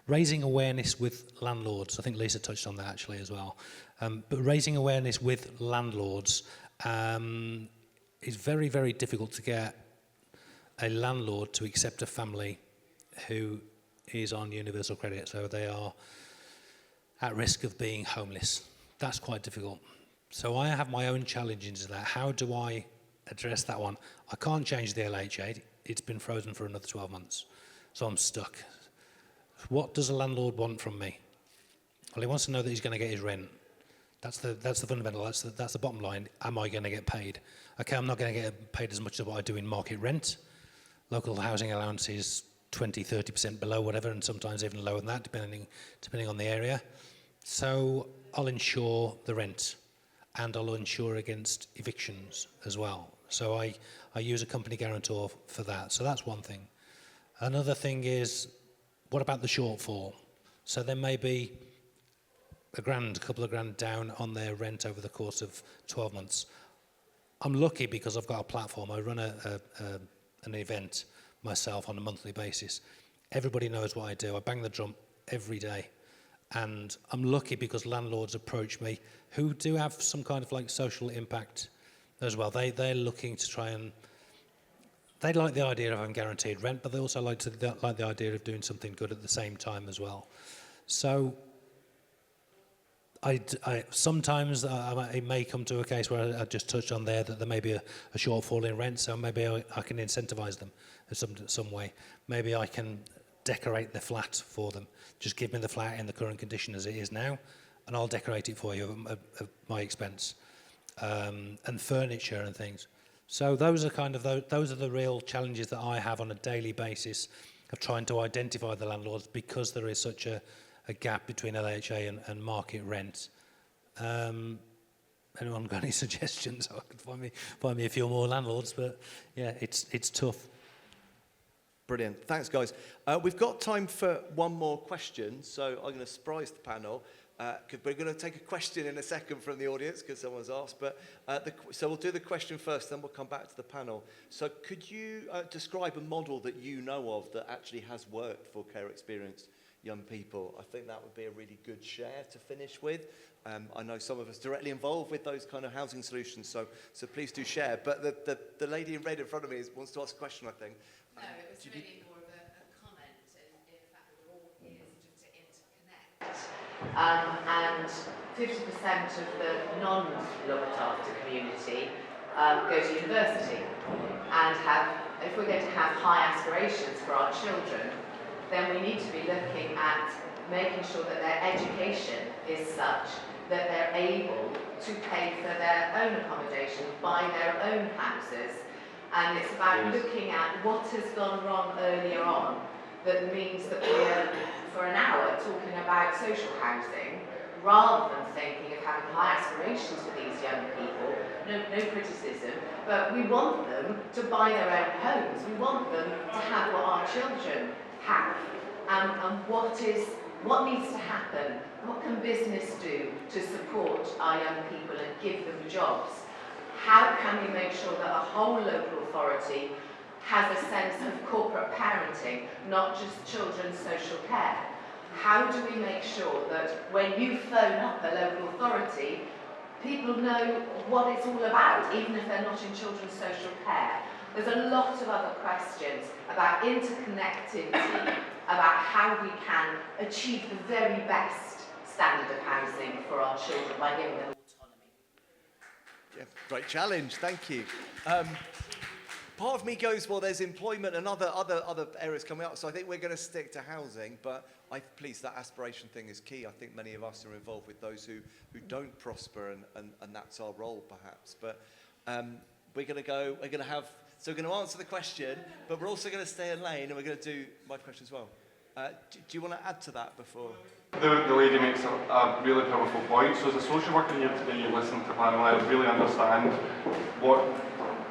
Raising awareness with landlords, I think Lisa touched on that actually as well. But raising awareness with landlords is very, very difficult to get a landlord to accept a family who is on universal credit, so they are at risk of being homeless. That's quite difficult. So I have my own challenges in that. How do I address that one? I can't change the LHA. It's been frozen for another 12 months. So I'm stuck. What does a landlord want from me? Well, he wants to know that he's going to get his rent. That's the fundamental, that's the bottom line. Am I going to get paid? Okay, I'm not going to get paid as much as what I do in market rent. Local housing allowance is 20, 30% below whatever, and sometimes even lower than that, depending on the area. So I'll insure the rent, and I'll insure against evictions as well. So I use a company guarantor for that. So that's one thing. Another thing is, what about the shortfall? So there may be a couple of grand down on their rent over the course of 12 months. I'm lucky because I've got a platform. I run an event myself on a monthly basis. Everybody knows what I do. I bang the drum every day. And I'm lucky because landlords approach me who do have some kind of like social impact as well. They're looking to try and, they like the idea of having guaranteed rent, but they also like the idea of doing something good at the same time as well. So I sometimes it may come to a case where I just touched on there that there may be a shortfall in rent, so maybe I can incentivize them in some way. Maybe I can decorate the flat for them. Just give me the flat in the current condition as it is now, and I'll decorate it for you at my expense, and furniture and things. So those are those are the real challenges that I have on a daily basis of trying to identify the landlords, because there is such a gap between LHA and market rent. Anyone got any suggestions? I could find me a few more landlords, but yeah, it's tough. Brilliant. Thanks, guys. We've got time for one more question, so I'm going to surprise the panel. Because we're going to take a question in a second from the audience, because someone's asked. But so we'll do the question first, then we'll come back to the panel. So could you describe a model that you know of that actually has worked for care experienced young people? I think that would be a really good share to finish with. I know some of us directly involved with those kind of housing solutions, so please do share. But the lady in red in front of me wants to ask a question, I think. No, it was really more of a comment, in fact, we're all here just to interconnect. And 50% of the non-looked after community go to university and if we're going to have high aspirations for our children, then we need to be looking at making sure that their education is such that they're able to pay for their own accommodation, buy their own houses. And it's about looking at what has gone wrong earlier on that means that we're, for an hour, talking about social housing rather than thinking of having high aspirations for these young people. No criticism, but we want them to buy their own homes. We want them to have what our children have. And what needs to happen? What can business do to support our young people and give them jobs? How can we make sure that a whole local authority has a sense of corporate parenting, not just children's social care? How do we make sure that when you phone up a local authority, people know what it's all about, even if they're not in children's social care? There's a lot of other questions about interconnectivity, about how we can achieve the very best standard of housing for our children by giving them autonomy. Yeah, great challenge, thank you. Part of me goes, well, there's employment and other areas coming up, so I think we're going to stick to housing, but please, that aspiration thing is key. I think many of us are involved with those who don't prosper, and that's our role, perhaps. But we're going to answer the question, but we're also going to stay in lane, and we're going to do my question as well. Do you want to add to that before? The lady makes a really powerful point. So as a social worker here today, you listen to the panel, I really understand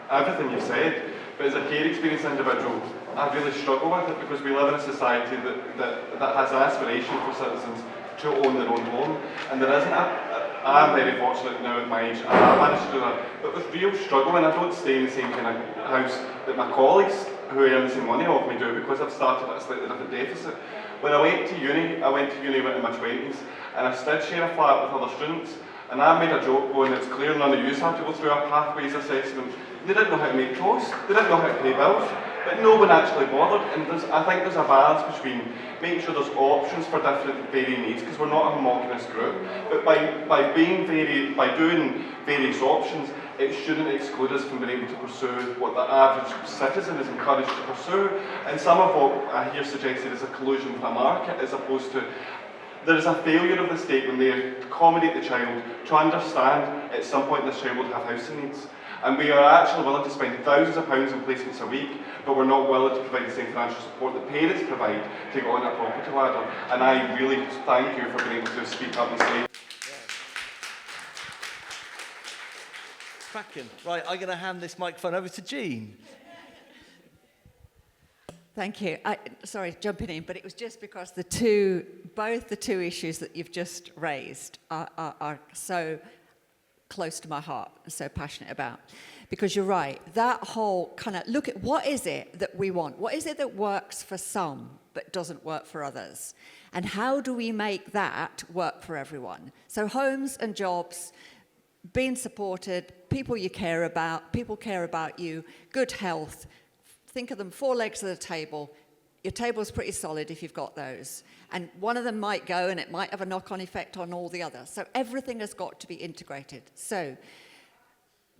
everything you've said, but as a care experienced individual, I really struggle with it, because we live in a society that has an aspiration for citizens to own their own home, and there isn't I'm very fortunate now at my age, and I managed to do that, but with real struggle, and I don't stay in the same kind of house that my colleagues who earn the same money off me do, because I've started at a slightly different deficit. When I went to uni in my 20s, and I did share a flat with other students, and I made a joke going, it's clear none of you had to go through a pathways assessment. They didn't know how to make toast, they didn't know how to pay bills, but no one actually bothered. And I think there's a balance between making sure there's options for different varying needs, because we're not a homogenous group, but by doing various options, it shouldn't exclude us from being able to pursue what the average citizen is encouraged to pursue. And some of what I hear suggested is a collusion with a market, as opposed to there is a failure of the state when they accommodate the child to understand at some point this child will have housing needs. And we are actually willing to spend thousands of pounds on placements a week, but we're not willing to provide the same financial support that parents provide to get on a property ladder. And I really thank you for being able to speak up and say. Cracking. Right, I'm going to hand this microphone over to Jean. Thank you. Sorry, jumping in, but it was just because both the two issues that you've just raised are so close to my heart, so passionate about. Because you're right, that whole kind of look at what is it that we want? What is it that works for some but doesn't work for others? And how do we make that work for everyone? So homes and jobs, being supported, people you care about, people care about you, good health. Think of them 4 legs of the table. Your table's pretty solid if you've got those. And one of them might go and it might have a knock-on effect on all the others. So everything has got to be integrated. So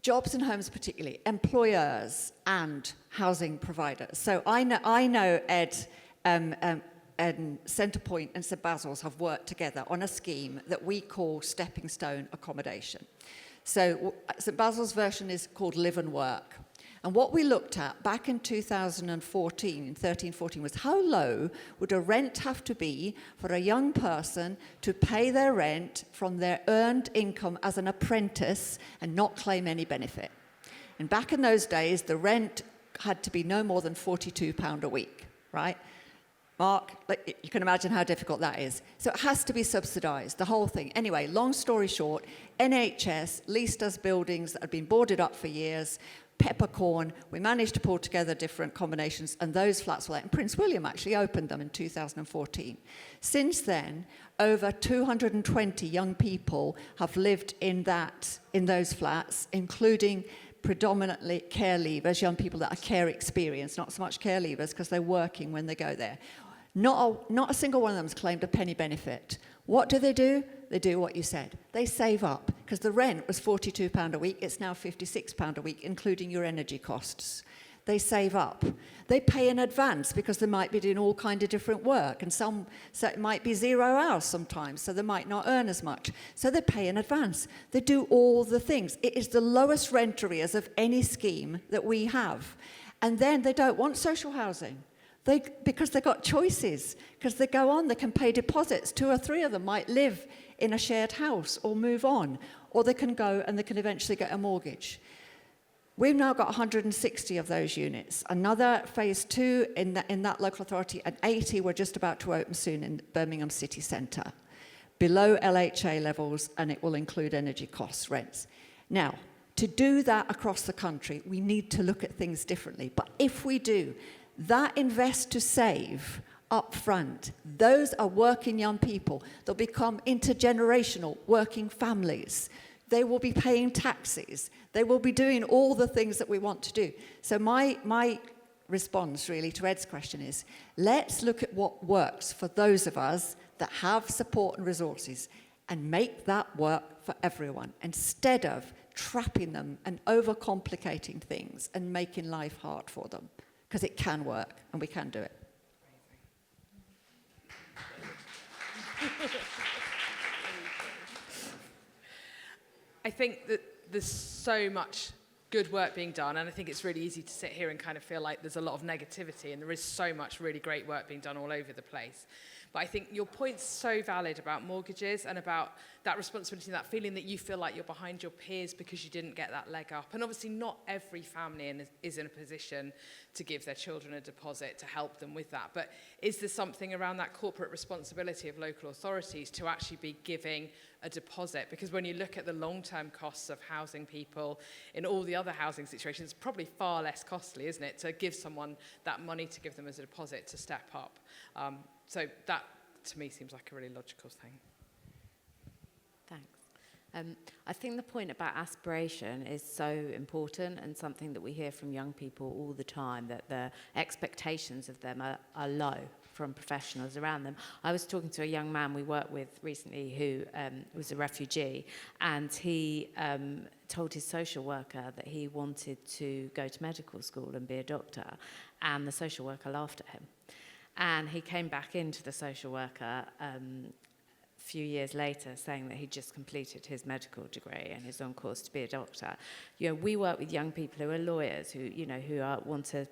jobs and homes particularly, employers and housing providers. So I know Ed and Centrepoint and St Basil's have worked together on a scheme that we call Stepping Stone Accommodation. So St Basil's version is called Live and Work. And what we looked at back in 2014, 13-14, was how low would a rent have to be for a young person to pay their rent from their earned income as an apprentice and not claim any benefit. And back in those days, the rent had to be no more than £42 a week, right? Mark, you can imagine how difficult that is. So it has to be subsidised, the whole thing. Anyway, long story short, NHS leased us buildings that had been boarded up for years, peppercorn. We managed to pull together different combinations, and those flats were let. And Prince William actually opened them in 2014. Since then, over 220 young people have lived in those flats, including predominantly care leavers, young people that are care experienced, not so much care leavers because they're working when they go there. Not a single one of them has claimed a penny benefit. What do? They do what you said. They save up, because the rent was £42 a week. It's now £56 a week, including your energy costs. They save up. They pay in advance because they might be doing all kind of different work, and so it might be 0 hours sometimes, so they might not earn as much. So they pay in advance. They do all the things. It is the lowest rent arrears of any scheme that we have. And then they don't want social housing. Because they've got choices, because they go on, they can pay deposits. 2 or 3 of them might live in a shared house or move on, or they can go and they can eventually get a mortgage. We've now got 160 of those units. Another phase 2 in that local authority, and 80 we're just about to open soon in Birmingham city centre, below LHA levels, and it will include energy costs, rents. Now, to do that across the country, we need to look at things differently. But if we do, that invest to save up front, those are working young people. They'll become intergenerational working families. They will be paying taxes. They will be doing all the things that we want to do. So my response really to Ed's question is, let's look at what works for those of us that have support and resources and make that work for everyone, instead of trapping them and overcomplicating things and making life hard for them. Because it can work, and we can do it. I think that there's so much good work being done, and I think it's really easy to sit here and kind of feel like there's a lot of negativity, and there is so much really great work being done all over the place. But I think your point's so valid about mortgages and about that responsibility and that feeling that you feel like you're behind your peers because you didn't get that leg up. And obviously not every family is in a position to give their children a deposit to help them with that. But is there something around that corporate responsibility of local authorities to actually be giving a deposit? Because when you look at the long-term costs of housing people in all the other housing situations, it's probably far less costly, isn't it, to give someone that money to give them as a deposit to step up. So that, to me, seems like a really logical thing. Thanks. I think the point about aspiration is so important, and something that we hear from young people all the time, that the expectations of them are low from professionals around them. I was talking to a young man we worked with recently who was a refugee, and he told his social worker that he wanted to go to medical school and be a doctor, and the social worker laughed at him. And he came back into the social worker a few years later saying that he'd just completed his medical degree and is on course to be a doctor. You know, we work with young people who are lawyers, who want to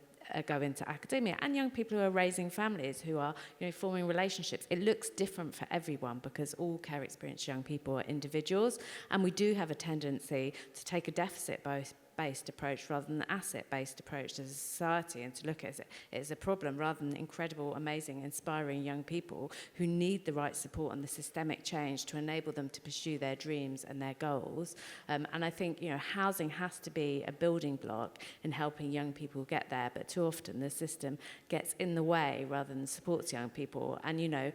go into academia, and young people who are raising families, who are forming relationships. It looks different for everyone because all care experienced young people are individuals, and we do have a tendency to take a deficit-based approach rather than an asset-based approach as a society, and to look at it as a problem rather than incredible, amazing, inspiring young people who need the right support and the systemic change to enable them to pursue their dreams and their goals. And I think housing has to be a building block in helping young people get there, but too often the system gets in the way rather than supports young people. And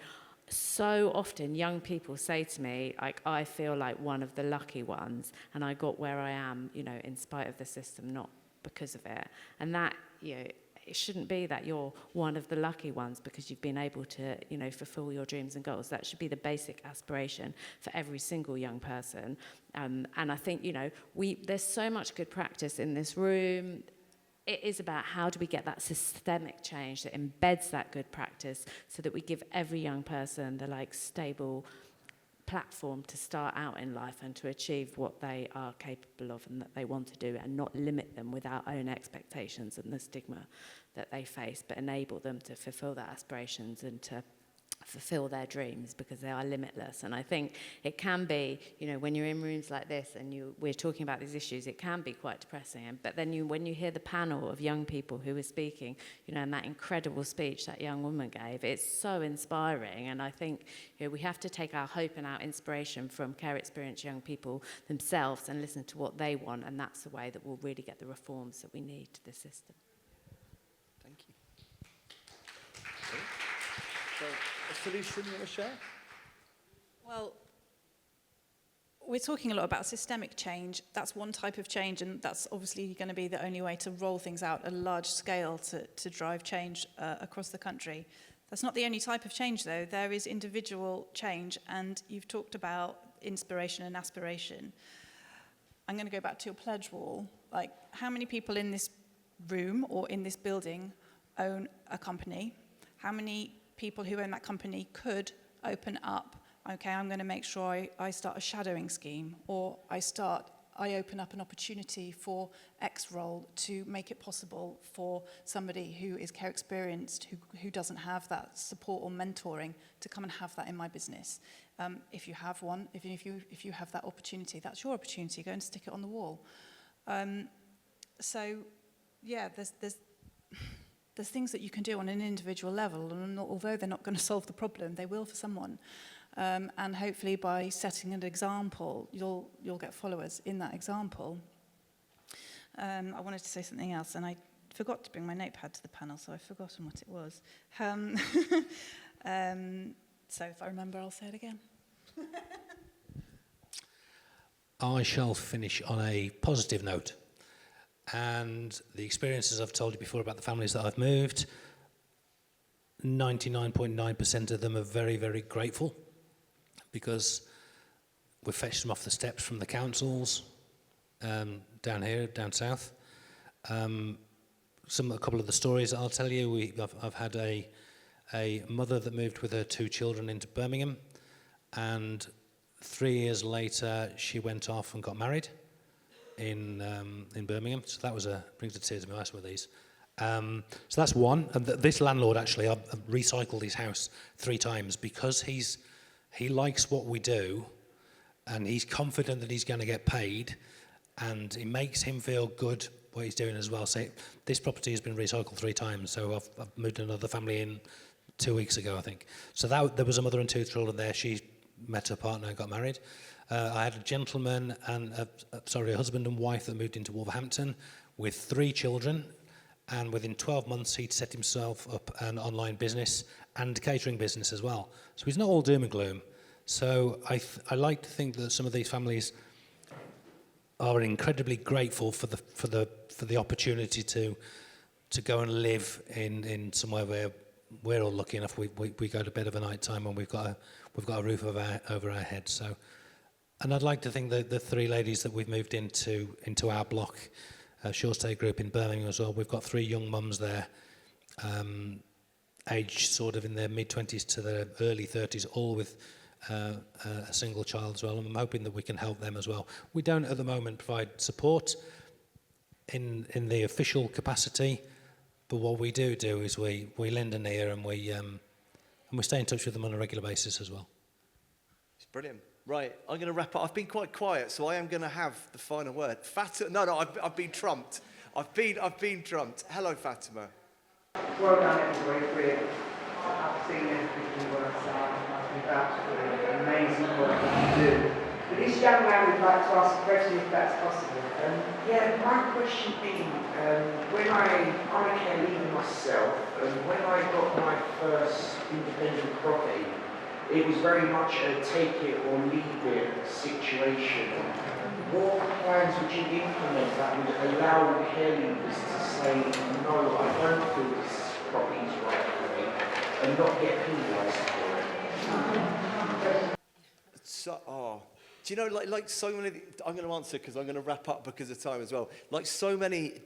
so often young people say to me, like, I feel like one of the lucky ones, and I got where I am, in spite of the system, not because of it. And that, it shouldn't be that you're one of the lucky ones because you've been able to, fulfill your dreams and goals. That should be the basic aspiration for every single young person. And I think, there's so much good practice in this room. it is about how do we get that systemic change that embeds that good practice so that we give every young person the stable platform to start out in life and to achieve what they are capable of and that they want to do, and not limit them with our own expectations and the stigma that they face, but enable them to fulfill their aspirations and to fulfill their dreams, because they are limitless. And I think it can be, when you're in rooms like this and we're talking about these issues, it can be quite depressing. But then when you hear the panel of young people who are speaking, and that incredible speech that young woman gave, it's so inspiring. And I think we have to take our hope and our inspiration from care experienced young people themselves and listen to what they want, and that's the way that we'll really get the reforms that we need to the system. Thank you. So, a solution you want to share? Well, we're talking a lot about systemic change. That's one type of change, and that's obviously going to be the only way to roll things out at a large scale to drive change across the country. That's not the only type of change, though. There is individual change, and you've talked about inspiration and aspiration. I'm going to go back to your pledge wall. How many people in this room or in this building own a company? How many people who own that company could open up, okay, I'm going to make sure I start a shadowing scheme, or I open up an opportunity for X role to make it possible for somebody who is care experienced, who doesn't have that support or mentoring, to come and have that in my business. If you have one, if you have that opportunity, that's your opportunity. Go and stick it on the wall. So, yeah, there's things that you can do on an individual level, and although they're not going to solve the problem, they will for someone. And hopefully by setting an example, you'll get followers in that example. I wanted to say something else, and I forgot to bring my notepad to the panel, so I've forgotten what it was. So if I remember, I'll say it again. I shall finish on a positive note. And the experiences I've told you before about the families that I've moved, 99.9% of them are very, very grateful, because we fetched them off the steps from the councils down here, down south. A couple of the stories that I'll tell you, I've had a mother that moved with her 2 children into Birmingham, and 3 years later she went off and got married in Birmingham. So that brings a tear to my eyes with these. So that's one. And this landlord, actually, I've recycled his house 3 times because he likes what we do, and he's confident that he's going to get paid, and it makes him feel good what he's doing as well. So this property has been recycled 3 times. So I've moved another family in 2 weeks ago, I think. So there was a mother and 2 children there. She met her partner and got married. I had a gentleman and a husband and wife that moved into Wolverhampton with 3 children, and within 12 months he'd set himself up an online business and catering business as well. So he's not all doom and gloom. So I like to think that some of these families are incredibly grateful for the opportunity to go and live in somewhere where we're all lucky enough we go to bed of a night time and we've got a roof over our heads. So. And I'd like to think that the 3 ladies that we've moved into our block, SureStay Group in Birmingham as well, we've got 3 young mums there, aged sort of in their mid-20s to their early 30s, all with a single child as well. And I'm hoping that we can help them as well. We don't at the moment provide support in the official capacity, but what we do is we lend an ear, and we stay in touch with them on a regular basis as well. It's brilliant. Right, I'm going to wrap up. I've been quite quiet, so I am going to have the final word. I've been trumped. I've been trumped. Hello, Fatima. Well done, everybody. I've seen everything you work out. I think absolutely amazing work that you do. But this young man would like to ask a question, if that's possible. My question being, when I'm a care leaver myself, and when I got my first independent property, it was very much a take it or leave it situation. What plans would you implement that would allow the care leavers to say, no, I don't feel this property is right for me, and not get penalised for it? Do you know, like so many, I'm going to answer because I'm going to wrap up because of time as well. Like so many,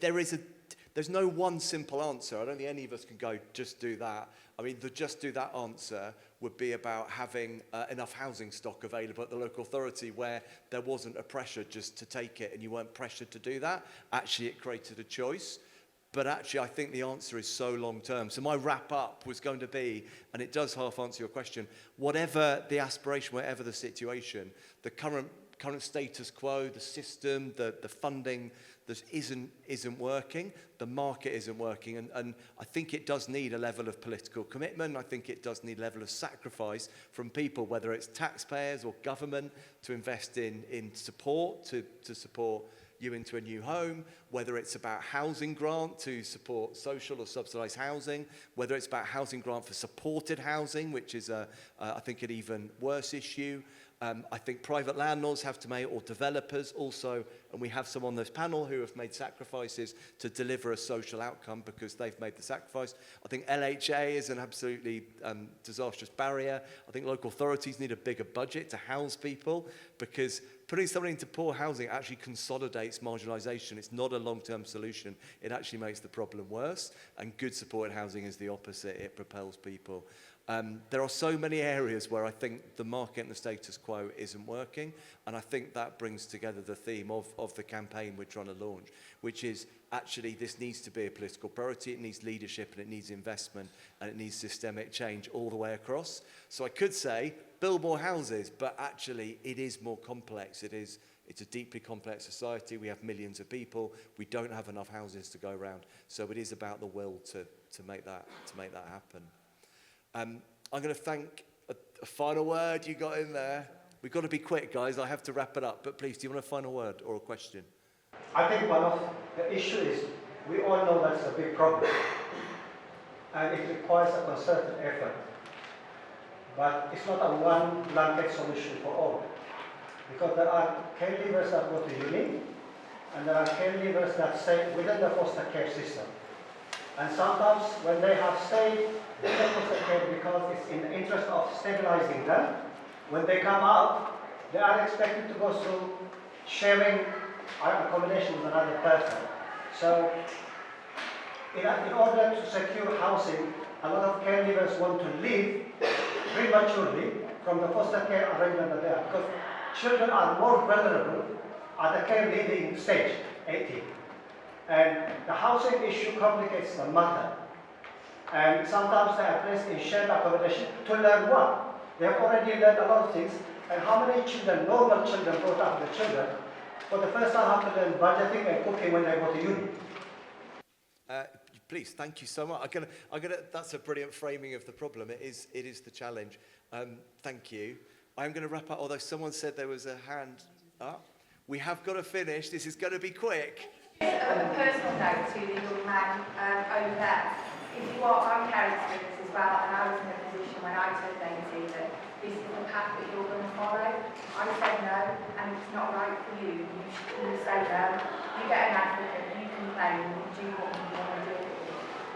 there's no one simple answer. I don't think any of us can go, just do that. I mean, the just do that answer would be about having enough housing stock available at the local authority where there wasn't a pressure just to take it and you weren't pressured to do that. Actually, it created a choice. But actually, I think the answer is so long term. So my wrap up was going to be, and it does half answer your question, whatever the aspiration, whatever the situation, the current status quo, the system, the funding that isn't working, the market isn't working, and I think it does need a level of political commitment. I think it does need a level of sacrifice from people, whether it's taxpayers or government, to invest in support, to support you into a new home, whether it's about housing grant to support social or subsidised housing, whether it's about housing grant for supported housing, which is, I think, an even worse issue. I think private landlords have to make, or developers also, and we have some on this panel who have made sacrifices to deliver a social outcome because they've made the sacrifice. I think LHA is an absolutely disastrous barrier. I think local authorities need a bigger budget to house people, because putting somebody into poor housing actually consolidates marginalisation. It's not a long-term solution. It actually makes the problem worse, and good supported housing is the opposite. It propels people. There are so many areas where I think the market and the status quo isn't working, and I think that brings together the theme of the campaign we're trying to launch, which is actually this needs to be a political priority, it needs leadership, and it needs investment, and it needs systemic change all the way across. So I could say, build more houses, but actually it is more complex. It's a deeply complex society. We have millions of people. We don't have enough houses to go around. So it is about the will to make that happen. I'm going to thank a final word you got in there. We've got to be quick, guys. I have to wrap it up. But please, do you want a final word or a question? I think one of the issues is we all know that's a big problem. And it requires a concerted effort. But it's not a one blanket solution for all. Because there are caregivers that go to uni, and there are caregivers that stay within the foster care system. And sometimes when they have stayed in the foster care because it's in the interest of stabilizing them, when they come out, they are expected to go through sharing accommodation with another person. So in order to secure housing, a lot of caregivers want to leave prematurely from the foster care arrangement that they are, because children are more vulnerable at the care leaving stage, 18. And the housing issue complicates the matter. And sometimes they are placed in shared accommodation to learn what? They have already learned a lot of things. And how many children, normal children, brought up with children, for the first time have to learn budgeting and cooking when they go to uni? Please, thank you so much. That's a brilliant framing of the problem. It is the challenge. Thank you. I'm going to wrap up, although someone said there was a hand up. We have got to finish. This is going to be quick. A personal note to the young man over there. If you are on care experience as well, and I was in a position when I turned 18 that this is the path that you're going to follow, I said no, and it's not right for you. You say no, you get an advocate, you complain, you do what you want to do.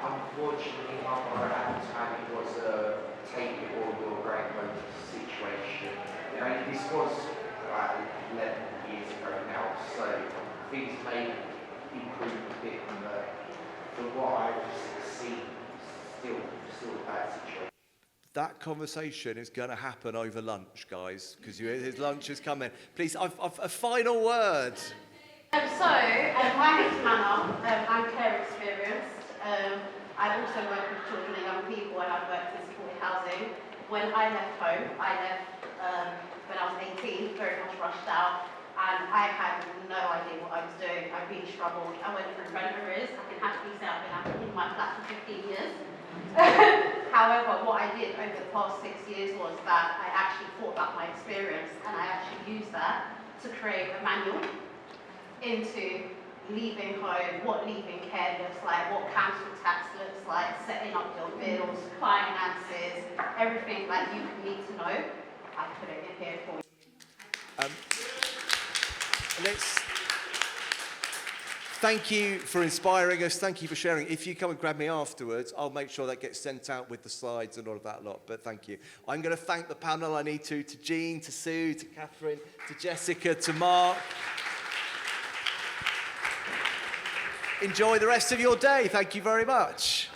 Unfortunately, my mother at the time, it was a take it or you're going home situation. You know, this was like 11 years ago now, so things may improve a bit, but what I've seen, still a bad situation. That conversation is going to happen over lunch, guys, because his lunch is coming. Please, a final word. My name's Manna. I'm care experienced. I also work with children and young people, and I've worked in supported housing. When I left home, when I was 18, very much rushed out, and I had no idea what I was doing. I really struggled. I went through rent arrears. I can happily say I've been in my flat for 15 years. However, what I did over the past 6 years was that I actually thought about my experience, and I actually used that to create a manual into leaving home, what leaving care looks like, what council tax looks like, setting up your bills, finances, everything that you need to know. I put it in here for you. Thank you for inspiring us. Thank you for sharing. If you come and grab me afterwards, I'll make sure that gets sent out with the slides and all of that lot. But thank you. I'm going to thank the panel. I need to Jean, to Sue, to Katherine, to Jessica, to Mark. Enjoy the rest of your day. Thank you very much.